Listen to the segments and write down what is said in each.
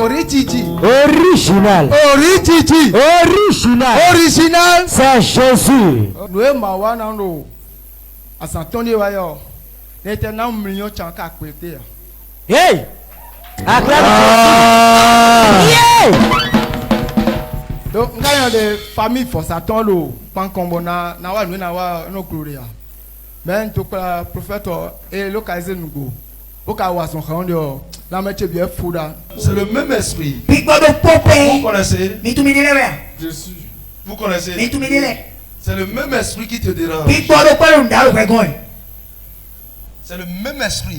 Original. Original. C'est Jésus. Hey! Acclame Jésus. Donc, nous avons des familles forces à temps, pas comme on a, nos gloria. Mais tout le prophète est localisé nous. Au cas où son rendez-vous, la métier bien fou là. C'est le même esprit. Vous connaissez? Jésus. Vous connaissez? C'est le même esprit qui te dérange. C'est le même esprit.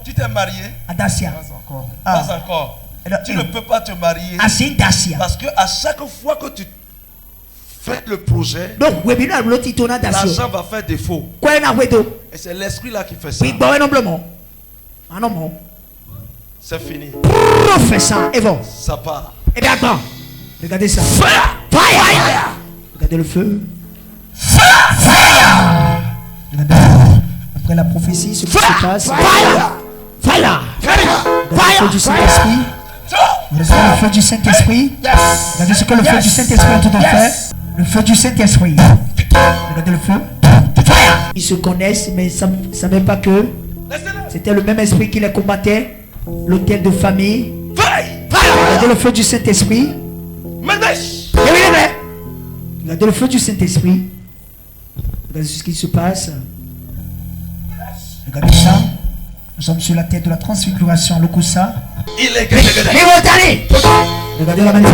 Tu t'es marié? Pas encore. Tu ne peux pas te marier parce que à chaque fois que tu fais le projet, l'argent va faire défaut. Et c'est l'esprit là qui fait ça. C'est fini. Professeur, Evan. Ça part. Et bien attends. Regardez ça. Fire. Regardez le feu. Fire. Regardez. Après la prophétie, ce qui se passe. Fire. Le feu du Saint-Esprit. Regardez le feu du Saint-Esprit. Regardez ce que le feu du Saint-Esprit a tout en fait. Le feu du Saint-Esprit. Regardez le feu. Fire. Ils se connaissent, mais ils ne savaient pas que c'était le même esprit qui les combattait. L'hôtel de famille. Regardez le feu du Saint-Esprit. Regardez le feu du Saint-Esprit. Regardez ce qui se passe. Regardez ça. Nous sommes sur la tête de la transfiguration. Le Koussa. Regardez la manière.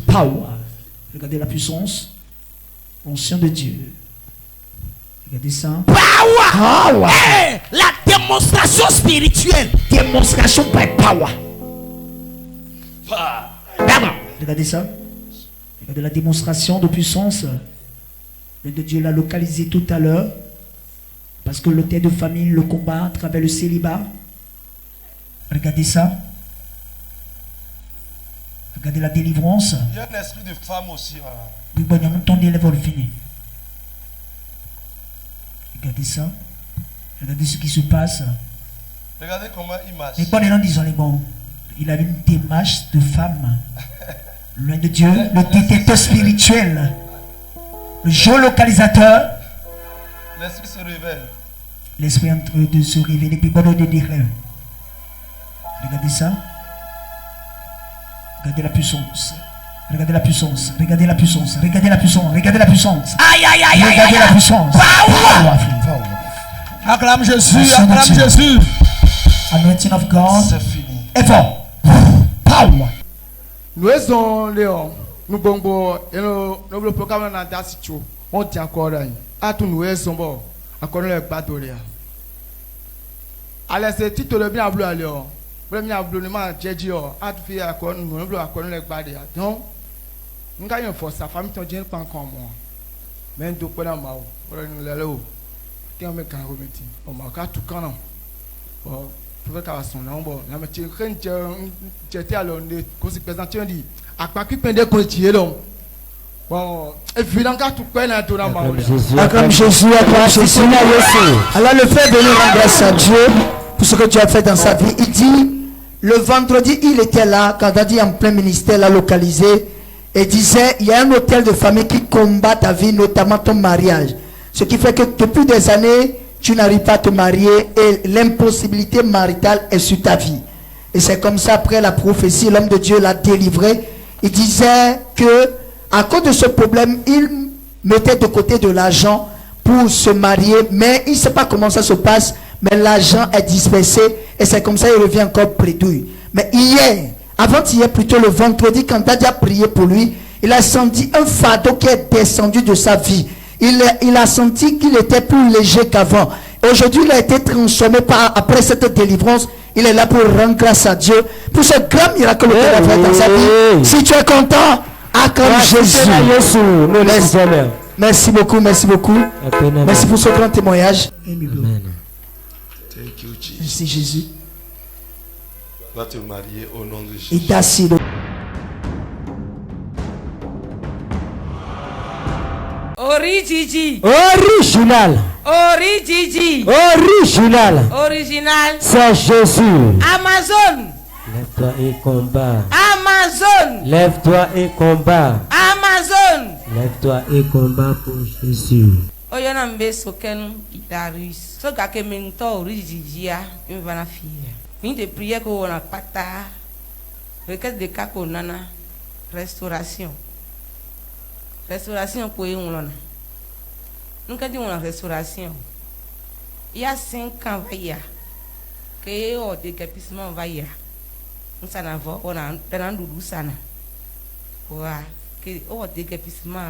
Power. Regardez la puissance. L'onction de Dieu. Regardez ça. Power. Hey, la démonstration spirituelle. Démonstration by power. Regardez ça. Regardez la démonstration de puissance. Le de Dieu l'a localisé tout à l'heure. Parce que l'hôtel de famille le combat à travers le célibat. Regardez ça. Regardez la délivrance. Il y a un esprit de femme aussi. Regardez ça. Regardez ce qui se passe. Regardez comment il marche. Il a une démarche de femme. Loin de Dieu, le détecteur spirituel, le géolocalisateur. L'esprit se révèle. L'esprit est en train de se révéler. Puis de dire. Regardez ça. Regardez la puissance. Regardez la puissance. Regardez la puissance. Regardez la puissance. Regardez la puissance. Aïe aïe aïe aïe. Regardez la puissance. Acclame Jésus. Acclame Jésus. Anointing of God. C'est fini. Effort. Power. Nous sommes Léon. Nous bongo et nous programme dans Dacicho. On tient encore là. À tout nous sommes encore le bateau là. Alors c'est titre le bien bleu à Léon. Le bien bleu ne m'a dit à tout faire encore nous bleu à connaître le bateau. Donc nous gagnons force sa famille ton Dieu pas comme moi. Mais nous pas dans mao. Pour nous là haut. Tiens me quand remettre. On m'a qu'à tout quand non. Bon, pour faire son nom bon, la mettre rien j'étais alors qu'on se présenter on dit à quoi qui pendait continuer donc. Bon, évidemment tout quoi là tout dans mao. Acclame Jésus, acclame Jésus. Alors le fait de nous rendre grâce à Dieu pour ce que tu as fait dans sa vie. Il dit le vendredi il était là quand il a dit en plein ministère l'a localisé. Et disait, il y a un hôtel de famille qui combat ta vie, notamment ton mariage. Ce qui fait que depuis des années, tu n'arrives pas à te marier et l'impossibilité maritale est sur ta vie. Et c'est comme ça, après la prophétie, l'homme de Dieu l'a délivré. Il disait que à cause de ce problème, il mettait de côté de l'argent pour se marier, mais il ne sait pas comment ça se passe, mais l'argent est dispersé et c'est comme ça qu'il revient encore prédouille. Mais hier, avant-hier, plutôt le vendredi, quand Daddy a prié pour lui, il a senti un fardeau qui est descendu de sa vie. Il a senti qu'il était plus léger qu'avant. Aujourd'hui, il a été transformé après cette délivrance. Il est là pour rendre grâce à Dieu pour ce grand miracle qu'il a fait dans sa vie. Si tu es content, acclame Jésus. Merci beaucoup, merci beaucoup. Merci pour ce grand témoignage. Amen. Thank you, Jesus. Merci Jésus. Va te marier au nom de Jésus. Et t'assis. Original. Original. Original. C'est Jésus. Amazon. Lève-toi et combat. Amazon. Lève-toi et combat. Amazon. Lève-toi et combat pour Jésus. Oyona mbe soken Darius. So ka ke mento original une vana fille. Ni de prière ko on a pata. Requête de kako nana restauration. Restauration ko yon lona. Nunca dit on a restauration. Il y a 5 ans va y a que o décapissement va y a. On s'en a va on a tenandu sana. Wa que o décapissement.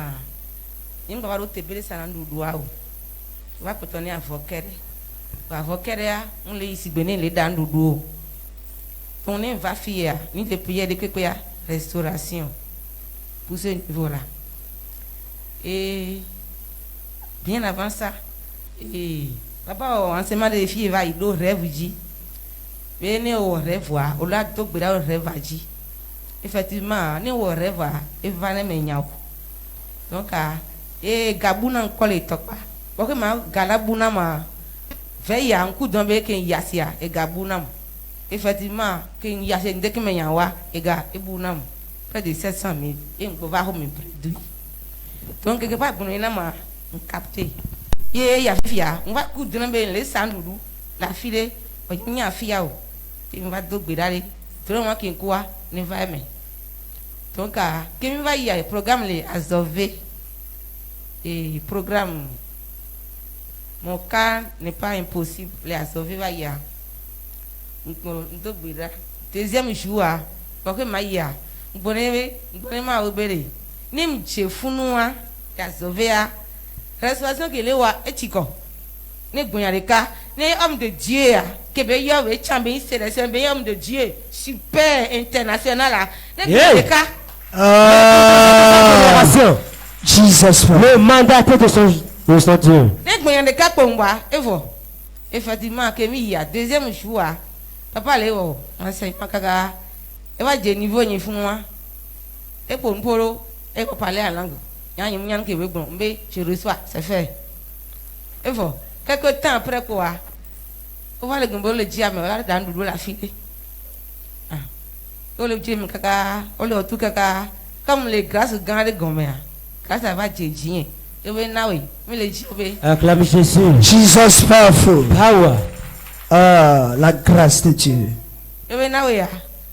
Il va te bele sana ndudu ao. Va potoni avokere. Va avokere a on le ici benen le dan ndudu. On est va fier ni de prière de que ya restauration pour ce niveau là. Et bien avant ça, et papa enseignement des filles va il rêve dit. Mais au rêve au là donc au rêve dit. Effectivement, ne au rêve et va ne menyao. Donc et gabuna kole tokpa. Parce que ma galabuna ma veille un coup d'ombre que yasia et gabuna. Effectivement, que yasia dès que menyawa et ga et bunam près de 700 000 et on va me produit. Donc quelque part pour nous ma capté. Ya fia, on va coup de les sandoudou, la fille, on y a fia ou. Il va donc bédaller. Tout le monde qui quoi ne va aimer. Donc, qu'il va y a programme les azové et programme. Mon cas n'est pas impossible. Les azové va y a. Donc bédar. Deuxième jour, parce que maïa, on connaît ma obéi. Nim chez Funua, azové a. Restauration que les wa etiko. Ne goyareka, ne homme de Dieu que be yo we chambe c'est be homme de Dieu super international ne goyareka. Jesus. Le mandaté de son Dieu. Ne goyareka pomba evo. Effectivement que mi ya deuxième jour papa le wo enseigne makaga e wa je niveau ni funwa e pomporo e ko parler en langue. Je reçois, c'est fait. Et voilà. Quelque temps après quoi, on va le dire, mais on va dans la fille. On le dit, on le tout caca, comme les grâces grandes gommées. Grâce à va dire, et oui, naoui, mais les dit, acclame Jésus. Jesus powerful. Power. Ah, la grâce de Dieu. Et oui, naoui,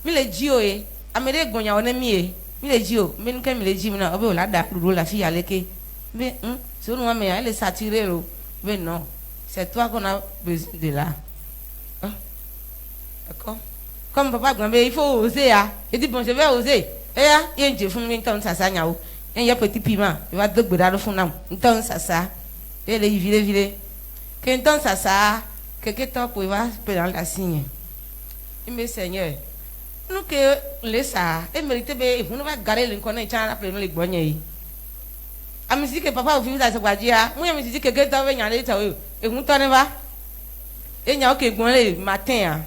mais les dit, oui, américain, on est mieux. Mais les jours, mais nous quand les jours, on veut la date pour la fille à l'été. Mais sur nous, mais elle est saturée. Mais non, c'est toi qu'on a besoin de là. D'accord? Comme papa, il faut oser. Il dit, bon, je vais oser. Et il y a un Dieu, il y a un sassa, il y a un petit piment, il va te donner le fond. Il y a un sassa. Et il est viré. Quand il y a un sassa, quelqu'un temps pour va prendre la signe. Il me Seigneur. Nous que les ça et mérite be vous ne va garer le connaît chana après nous les bonnier a me dit que papa vous ça se dire moi me dit que quelqu'un va venir aller ça et vous t'en va et nya OK gon le matin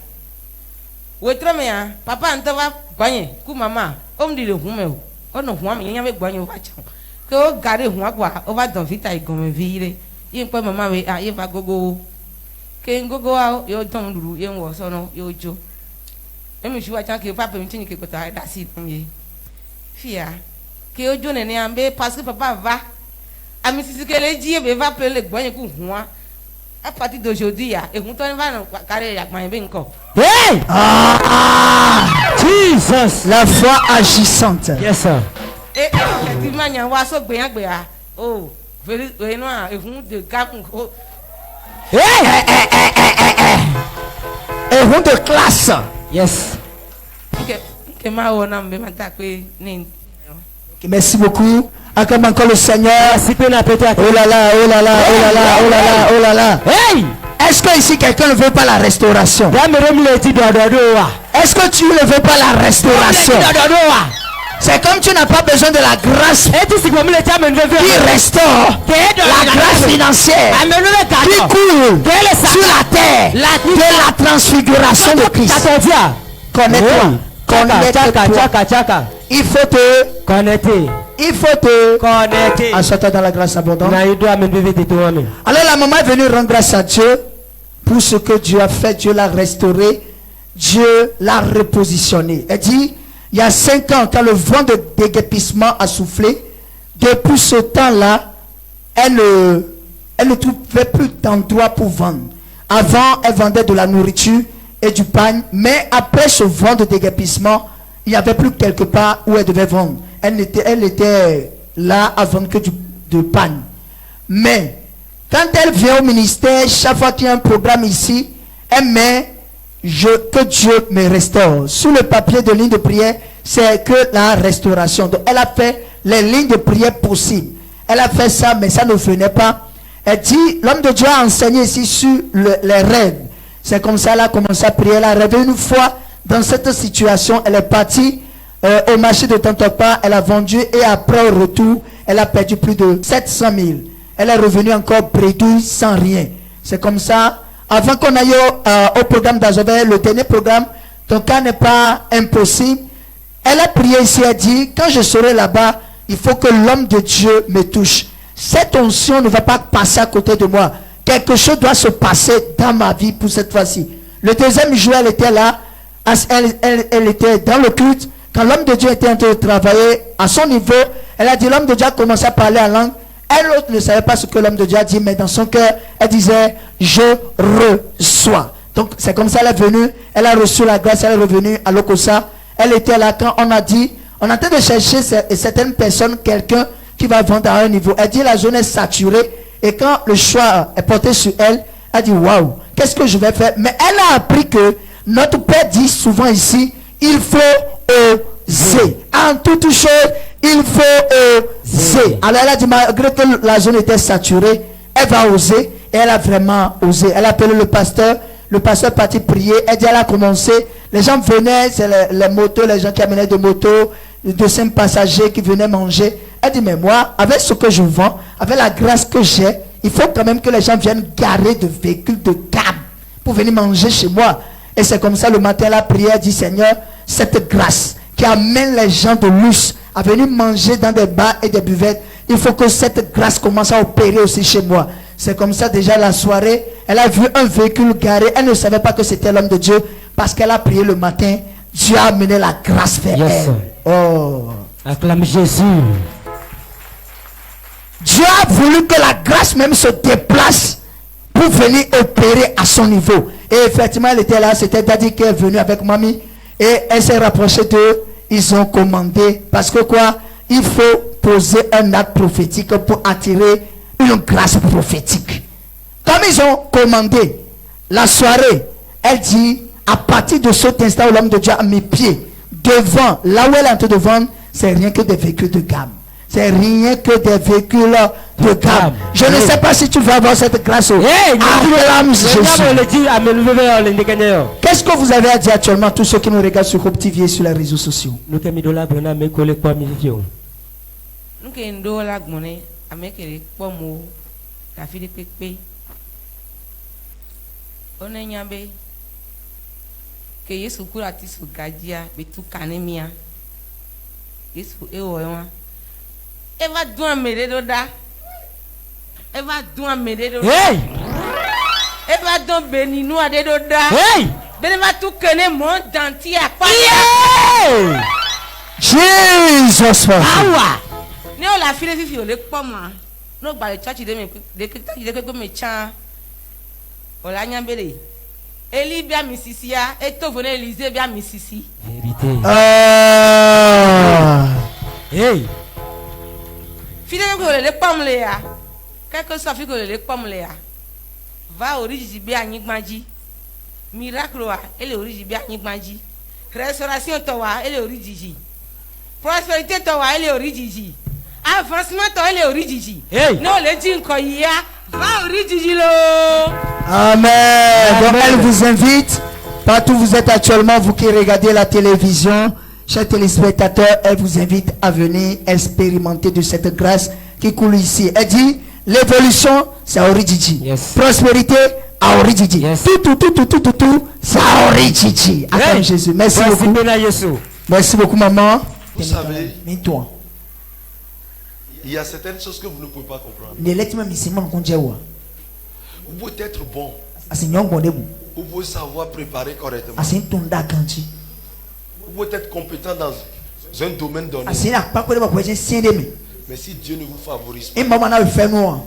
ou très bien papa anta va bonnier ku maman on dit le hume on no hume nya be bonnier va cham que o garer hume quoi on va dans vite ay gon vire y pas maman we y va gogo que gogo yo ton duru y wo so no yo jo. Et je vois que papa me dit que tu as d'assez fia que au jour n'est parce que papa va à me dire que les dieux va appeler les bonnes coups moi à partir d'aujourd'hui et on va carrer la main bien encore. Hey! Jesus! La foi agissante. Yes sir. Et effectivement il y a so bien oh very noir et vous de cap Et vous de classe. Yes. Merci beaucoup. Acclame encore le Seigneur. Oh là là, oh là là, oh là là, oh là là, oh là là. Hey! Est-ce que ici quelqu'un ne veut pas la restauration? Est-ce que tu ne veux pas la restauration? C'est comme tu n'as pas besoin de la grâce qui restaure la grâce financière qui coule sur la terre de la transfiguration de Christ. Connais-toi. Tchaka. Il faut te Connecté. Il faut te Connecté. assortir dans la grâce abondante. Alors la maman est venue rendre grâce à Dieu pour ce que Dieu a fait. Dieu l'a restauré. Dieu l'a repositionné. Elle dit, il y a 5 ans, quand le vent de déguépissement a soufflé, depuis ce temps-là, elle ne trouvait plus d'endroit pour vendre. Avant, elle vendait de la nourriture et du pain. Mais après ce vent de déguépissement, il n'y avait plus quelque part où elle devait vendre. Elle était là à vendre que du pain. Mais quand elle vient au ministère, chaque fois qu'il y a un programme ici, elle met que Dieu me restaure. Sous le papier de ligne de prière, c'est que la restauration. Donc elle a fait les lignes de prière possibles. Elle a fait ça, mais ça ne venait pas. Elle dit, l'homme de Dieu a enseigné ici sur les rêves. C'est comme ça, elle a commencé à prier. Elle a rêvé une fois dans cette situation. Elle est partie au marché de Tantokpa. Elle a vendu et après au retour, elle a perdu plus de 700 000. Elle est revenue encore bredouille sans rien. C'est comme ça. Avant qu'on aille au programme d'Azobé, le dernier programme, ton cas n'est pas impossible. Elle a prié ici, elle dit, quand je serai là-bas, il faut que l'homme de Dieu me touche. Cette onction ne va pas passer à côté de moi. Quelque chose doit se passer dans ma vie pour cette fois-ci. Le deuxième jour, elle était là. Elle était dans le culte. Quand l'homme de Dieu était en train de travailler à son niveau, elle a dit, l'homme de Dieu a commencé à parler en langue. Elle autre ne savait pas ce que l'homme de Dieu a dit, mais dans son cœur, elle disait, je reçois. Donc c'est comme ça elle est venue. Elle a reçu la grâce, elle est revenue à Lokosa. Elle était là quand on a dit, on est en train de chercher certaines personnes, quelqu'un qui va vendre à un niveau. Elle dit, la zone est saturée. Et quand le choix est porté sur elle, elle dit, waouh, qu'est-ce que je vais faire? Mais elle a appris que notre Père dit souvent ici, il faut oser. En toute chose, il faut oser. Alors elle a dit, malgré que la zone était saturée, elle va oser. Et elle a vraiment osé. Elle a appelé le pasteur est parti prier. Elle dit, elle a commencé. Les gens venaient, c'est les motos, les gens qui amenaient des motos, de 5 passagers qui venaient manger. Elle dit, mais moi, avec ce que je vends, avec la grâce que j'ai, il faut quand même que les gens viennent garer de véhicules de gamme pour venir manger chez moi. Et c'est comme ça, le matin, la prière dit, Seigneur, cette grâce qui amène les gens de luxe à venir manger dans des bars et des buvettes, il faut que cette grâce commence à opérer aussi chez moi. C'est comme ça, déjà la soirée, elle a vu un véhicule garé. Elle ne savait pas que c'était l'homme de Dieu parce qu'elle a prié le matin. Dieu a amené la grâce vers elle. Oh. Acclame Jésus. Dieu a voulu que la grâce même se déplace pour venir opérer à son niveau. Et effectivement, elle était là. C'était Daddy qui est venu avec mamie. Et elle s'est rapprochée d'eux. Ils ont commandé. Parce que quoi? Il faut poser un acte prophétique pour attirer une grâce prophétique. Comme ils ont commandé la soirée, elle dit, à partir de cet instant où l'homme de Dieu a mis pied devant, là où elle est en train de vendre, c'est rien que des véhicules de gamme. C'est rien que des véhicules de gamme. Je ne sais pas si tu vas avoir cette grâce. Qu'est-ce que vous avez à dire actuellement, tous ceux qui nous regardent sur Hope TV et sur les réseaux sociaux? Que Yesu kura tisu gajia betu kanemia Yesu ewoywa eva dua meredo da eva dua meredo hey eva don beninu adedo da hey beneva tu kene mon danti apa yeah Jesus power ne o la file fifi o le poma no gba le church de me cha o la nyambele Eli bia misisia eto vone Elise bia misisi vérité hey fide ko le pamle ya quelque soit fi ko le pamle ya va origi bia anyigbaji miracle wa ele origi bia anyigbaji restauration to wa ele origi prospérité to wa ele origi avancement to ele origi no le ji nko ya va origi lo. Amen. Donc elle vous invite, partout où vous êtes actuellement, vous qui regardez la télévision, chers téléspectateurs, elle vous invite à venir expérimenter de cette grâce qui coule ici. Elle dit, l'évolution, c'est Orijiji. Yes. Prospérité, Aorijiji. Yes. Tout. Ça Aorijiji. Acclame Jésus. Merci Voici beaucoup. Bena Yesu. Merci beaucoup, maman. Vous savez, Mets-toi. il y a certaines choses que vous ne pouvez pas comprendre. Ne let me miss him on Konjewa. Vous pouvez être bon. Asin young bondebu. Vous pouvez savoir préparer correctement. Asin tunda kanchi. Vous pouvez être compétent dans un domaine donné. Asin la pa kwele ba kweje siendeme. Mais si Dieu ne vous favorise pas, E mama na fe no.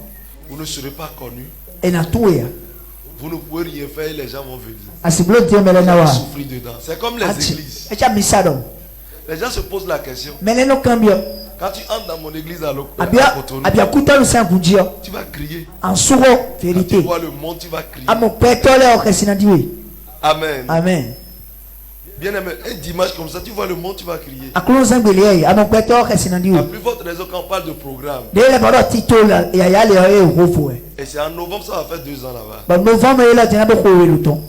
vous ne serez pas connu. E na tuya. Vous ne pouvez rien faire et les gens vont venir. Asin blo tie mele Vous na allez wa. souffrir dedans. C'est comme les églises. Echa misado. Les gens se posent la question. Mele no cambio. Quand tu entres dans mon église à Abia kuta no san kunjio. tu vas crier. En suro Quand tu vérité. vois le monde, tu vas crier. Amo petole o kesina diwe. Amen. Amen. Bien aimé, un dimanche comme ça, tu vois le monde, tu vas crier. Akulon zambele ai amo petole o kesina La diwe. plus forte raison quand on parle de programme. Dele baro tito la ya ya le e rofo e. Et c'est en novembre, ça va faire 2 ans là-bas. Ba novembre e la tena be ko weluton.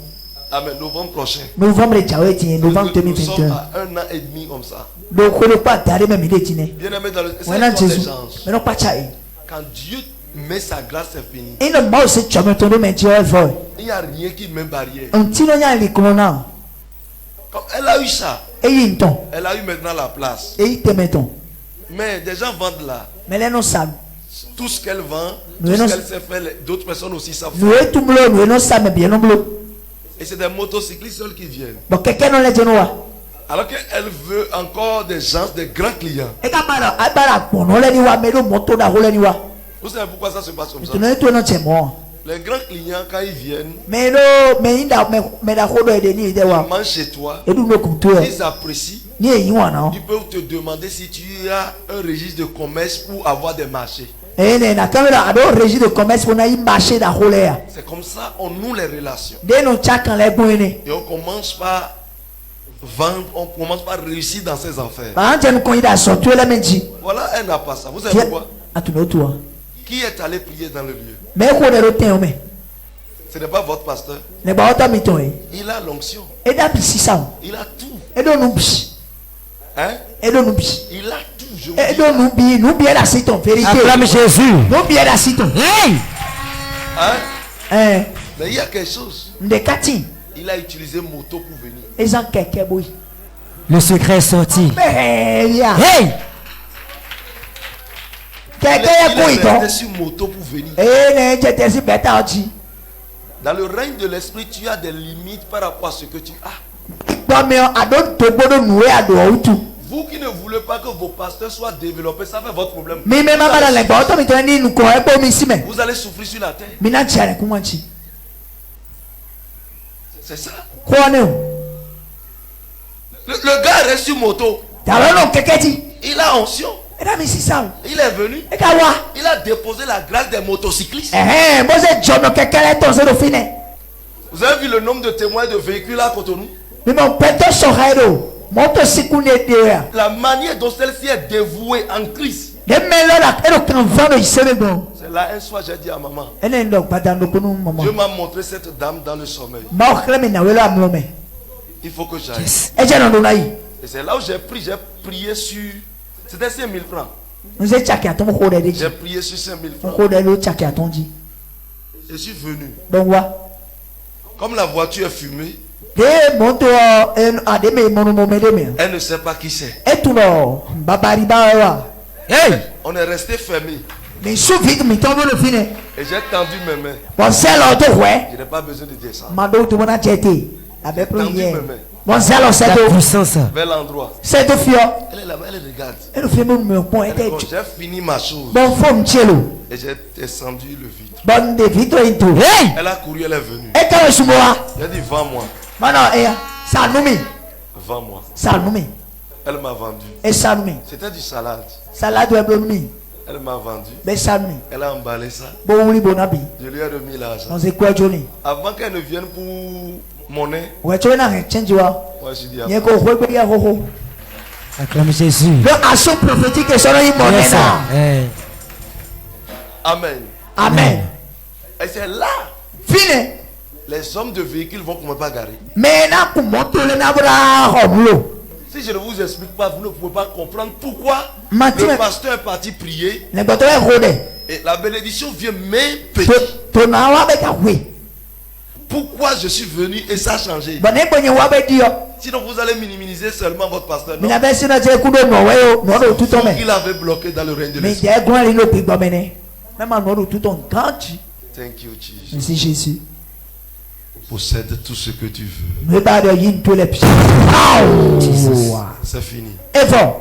Amen. Novembre prochain. Novembre e jawe tie novembre Nous sommes 2021. à 1 an et demi comme ça. Donc on ne pas tard même il est tine. Bien aimé, dans le Voilà c'est Jésus. des gens. Mais non pas chai. Quand Dieu met sa grâce, c'est fini. Et le mal c'est jamais tombé mais Dieu est fort. Il n'y a rien qui met barrière. On tire nya li kona. Comme elle a eu ça, Et il ton. elle a eu maintenant la place. Et il te mettons. Mais des gens vendent là. Mais là non ça. Tout ce qu'elle vend, Nous, tout ce nous- qu'elle sait faire, d'autres personnes aussi savent Nous faire. est tout blo, nous non ça mais bien non blo. Et c'est des motocyclistes seuls qui viennent. Bon quelqu'un non les genoux. Alors qu'elle veut encore des gens, des grands clients. Et quand bara abara bon non les ni wa mais le moto da roule ni wa. Vous savez pourquoi ça se passe comme ça? Tu n'es toi non c'est moi. Les grands clients, quand ils viennent, Mais non mais inda mais da roule de ni de ils wa. mangent chez toi, Et nous le compte toi. ils apprécient. Ni e yi wa non. Ils peuvent te demander si tu as un registre de commerce pour avoir des marchés. Et na caméra ado registre de commerce pour na y marché da roule ya. C'est comme ça on noue les relations. De no chakan les bonne. Et on commence par vendre, on commence par réussir dans ses affaires. Ba anje ko ida so tu le menji. Voilà, elle n'a pas ça. Vous savez pourquoi? Atuno toi. Qui est allé prier dans le lieu? Mais ko de rotin o me. Ce n'est pas votre pasteur. Ne ba ota miton e. Il a l'onction. E da bi sisa. Il a tout. E do nu bi. Hein? E do nu bi. Il a tout. Je vous E dis. do nu bi la siton vérité. Acclame Jésus. Nu bi la siton. Hey! Hein? Mais il y a quelque chose. Nde kati. Il a utilisé moto pour venir. Ezan keke boy. Le secret est sorti. Mais ya. Hey! Keke Il ya ko est ito. resté sur moto pour venir. E ne jete si beta oji. Dans le règne de l'esprit, tu as des limites par rapport à ce que tu as. Ba me ado to bodo nuwe ado utu. Vous qui ne voulez pas que vos pasteurs soient développés, ça fait votre problème. Mi me mama la le ba ota miton ni nu ko e bo mi si me. Vous allez souffrir sur la terre. Mi na chare ku manchi. C'est ça. Ko ne. Le gars reste sur moto. Ta lo no keke ti. Il a onction. E da mi sisa. Il est venu. E ka wa. Il a déposé la grâce des motocyclistes. Mo se jono keke le ton se do fine. Vous avez vu le nombre de témoins de véhicules à Cotonou? Mi mo peto so hairo. Moto siku ne de ya. La manière dont celle-ci est dévouée en Christ. De me lo la e do kan vano isebe bon. C'est là un soir j'ai dit à maman. Ene ndo padando kunu mama. Dieu m'a montré cette dame dans le sommeil. Ma o kreme na welo amlome. Il faut que j'aille. E je no do na yi. Et c'est là où j'ai prié sur. C'était 5000 francs. Nous e chaki aton ko de de. J'ai prié sur 5000 francs. Ko de lo chaki aton ji. Je suis venu. Donc wa. Comme la voiture est fumée, De moto en ademe mono mo medeme. elle ne sait pas qui c'est. E tu no babari ba wa. Hey! On est resté fermé. Mais sous vite mi tombe le fine. Et j'ai tendu mes mains. Bon c'est to ouais. Je n'ai pas besoin de descendre. Mando tu bona chete. Avec Tendu prière. mes mains Bon c'est La to. puissance. vers l'endroit. C'est to fio. Elle est là-bas, elle regarde. E do fe mo me pon Elle dit, e quand te. j'ai fini ma chose Bon fo mchelo. et j'ai descendu le vide. Bon de vito into. Hey! Elle a couru, elle est venue. E ka we sumoa. J'ai dit, vends-moi, Mano e salumi. vends-moi. Salumi. Elle m'a vendu. E salumi. C'était du salade. Salade e blumi. Elle m'a vendu. Be salumi. Elle a emballé ça. Bo wuli bonabi. Je lui ai remis l'argent. On se quoi Johnny. Avant qu'elle ne vienne pour monnaie, We to na change wa. moi je dis, Ye ko hwe be ya ho ho. Acclame Jésus. Le action prophétique est sur le Yes, monnaie sir. là. Hey. Amen. Amen. Et c'est là, Fine. les hommes de véhicules vont commencer à garer. Mais na ku moto le na bra homlo. Si je ne vous explique pas, vous ne pouvez pas comprendre pourquoi Mathieu. le pasteur est parti prier Ne boto e rode. et la bénédiction vient même petit. To na wa be ka we. pourquoi je suis venu et ça a changé. Sinon vous allez minimiser seulement votre pasteur. Non. Il avait bloqué dans le règne de l'esprit. Thank you, Jesus. Merci Jésus. Possède tout ce que tu veux. C'est C'est fini. Et bon.